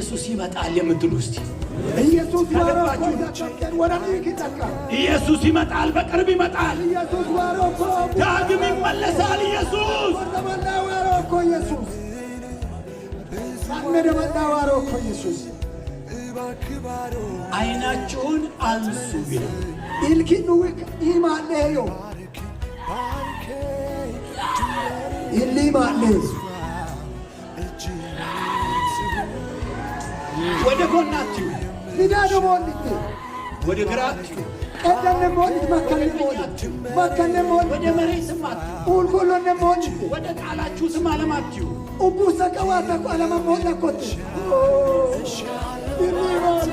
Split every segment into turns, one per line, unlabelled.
ኢየሱስ ይመጣል የምትሉ እስቲ
ኢየሱስ ባሮኮ ወራኒ ኪታካ
ኢየሱስ ይመጣል፣ በቅርብ ይመጣል።
ኢየሱስ ባሮኮ
ዳግም ይመለሳል። ኢየሱስ
ወደመና ባሮኮ ኢየሱስ ወደመና ባሮኮ ኢየሱስ
አይናችሁን አንሱ ይላል።
ኢልኪኑክ ኢማኔዮ ኢሊማኔ
ወደ ጎናችሁ
ሊዳዶ ሞልት
ወደ ግራችሁ
ቀደነ ሞልት መከነ ሞልት
ወደ መሬትም
ኡልኮሎነ ሞልት
ወደ ጣላችሁትም ዓለማችሁ
ኡቡሰ ቀዋታ ዓለማ ሞልኮት ኢሊማኔ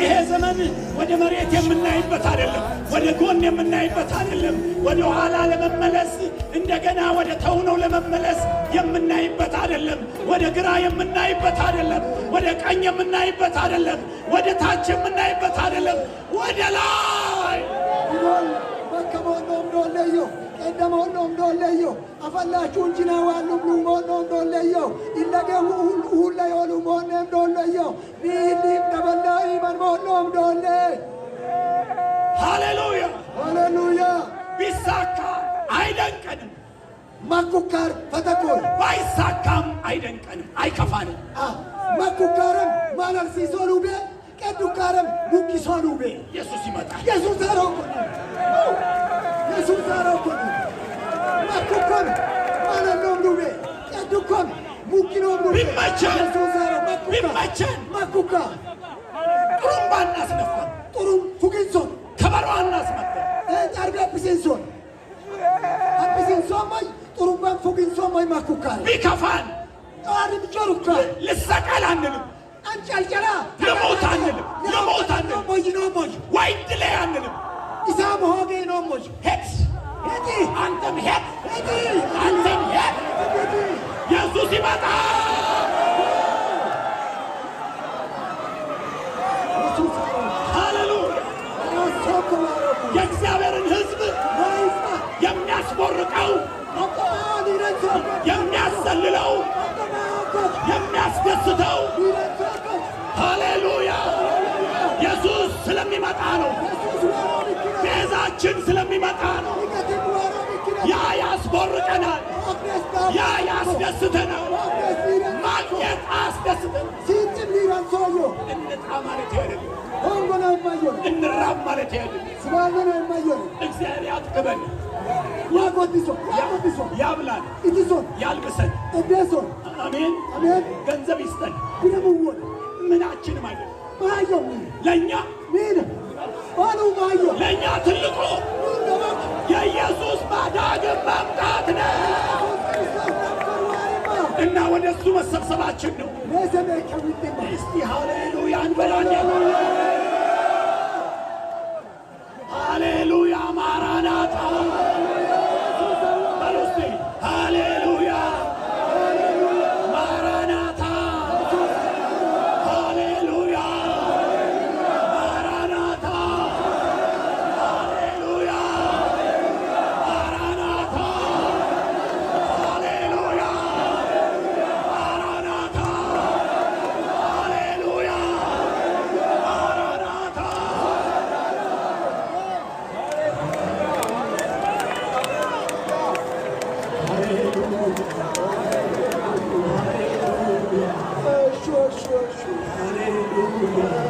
ይሄ ዘመን ወደ መሬት የምናይበት አይደለም፣ ወደ ጎን የምናይበት አይደለም። ወደ ኋላ ለመመለስ እንደገና ወደ ተውነው ለመመለስ የምናይበት አይደለም። ወደ ግራ የምናይበት አይደለም፣ ወደ ቀኝ የምናይበት አይደለም፣ ወደ ታች የምናይበት አይደለም፣ ወደ ላይ
በከሞኖም ዶለዮ ቀደሞኖም ዶለዮ አፈላችሁ እንጂና ዋሉ ብሉሞኖም ዶለዮ ኢለገው ሁላ ይወሉ ሞንም ዶለዮ ቢሊም ደበላይ መንሞኖም ዶለ
ሃሌሉያ
ሃሌሉያ
ቢሳካ አይደንቀንም፣
ማኩካር ፈተኮል
ባይሳካም አይደንቀንም፣ አይከፋንም።
ማኩካርም ማለርሲሶሉቤ ቀዱካርም ሙኪሶሉቤ
ኢየሱስ ይመጣል።
ኢየሱስ አሮኮ ኢየሱስ አሮኮ ማኩካር ማለሎም ሉቤ ቀዱካር ሙኪኖም ሉቤ
ቢመቸን
ኢየሱስ አሮኮ
ቢመቸን
ማኩካ
ጥሩምባ እናስነፋ፣
ጥሩም ፉጊንሶን
ከበሮ እናስመታ፣
ጣርቤ ፒሲንሶን አፒሲንሶን ማይ ጥሩምባን ፉጊንሶን ማይ ማኩካር
ቢከፋን
ጣርብ ጆሩካ
ልሰቀል አንልም፣
አንጨልጨላ
ልሞት አንልም፣ ልሞት አንልም፣
ሞይ ነው ሞይ
ወይ ድሌ አንልም።
ኢሳም ሆጌ ነው ሞይ
ሄድ
ሄዲ
አንተም ሄድ
ሄዲ
አንተም ሄድ።
ሄዲ
ኢየሱስ ይመጣል።
ኢየሱስ
ሃሌሉያ
አሮኮ አሮኮ
የእግዚአብሔርን ሕዝብ
ማይፋ
የሚያስቦርቀው
አቆማን ይረንሶ
የሚያሰልለው የሚያስደስተው ሃሌሉያ ኢየሱስ ስለሚመጣ ነው። ቤዛችን ስለሚመጣ ነው። ያ ያስቦርቀናል፣ ያ ያስደስተናል። ማግኘት አያስደስተን።
ሲጥም ሊረንሶዮ
እንጣ ማለት አይደለም፣
ሆንጎና ማዮ
እንራብ ማለት አይደለም።
ስማለና ማዮ
እግዚአብሔር ያጥግበን፣
ያጎዲሶ
ያብላን፣
ኢዲሶን
ያልብሰን።
እደሶን
አሜን
አሜን
ገንዘብ ይስጠን፣
ቢነሙወን
ምናችንም አይደለም።
ማዮ
ለእኛ
ምን ባሉ ማዮ
ለእኛ ትልቁ የኢየሱስ ማዳግም መምጣት ነው እና ወደ እሱ መሰብሰባችን ነው። እስቲ ሃሌሉያ እንበላን። ሃሌሉያ ማራናታ በሉ እስቲ ሃሌሉያ ማራናታ ሃሌሉያ ማራናታ ሃሌሉያ ማራናታ ሃሌሉያ ማራናታ ሃሌሉያ ማራናታ
Hallelujah.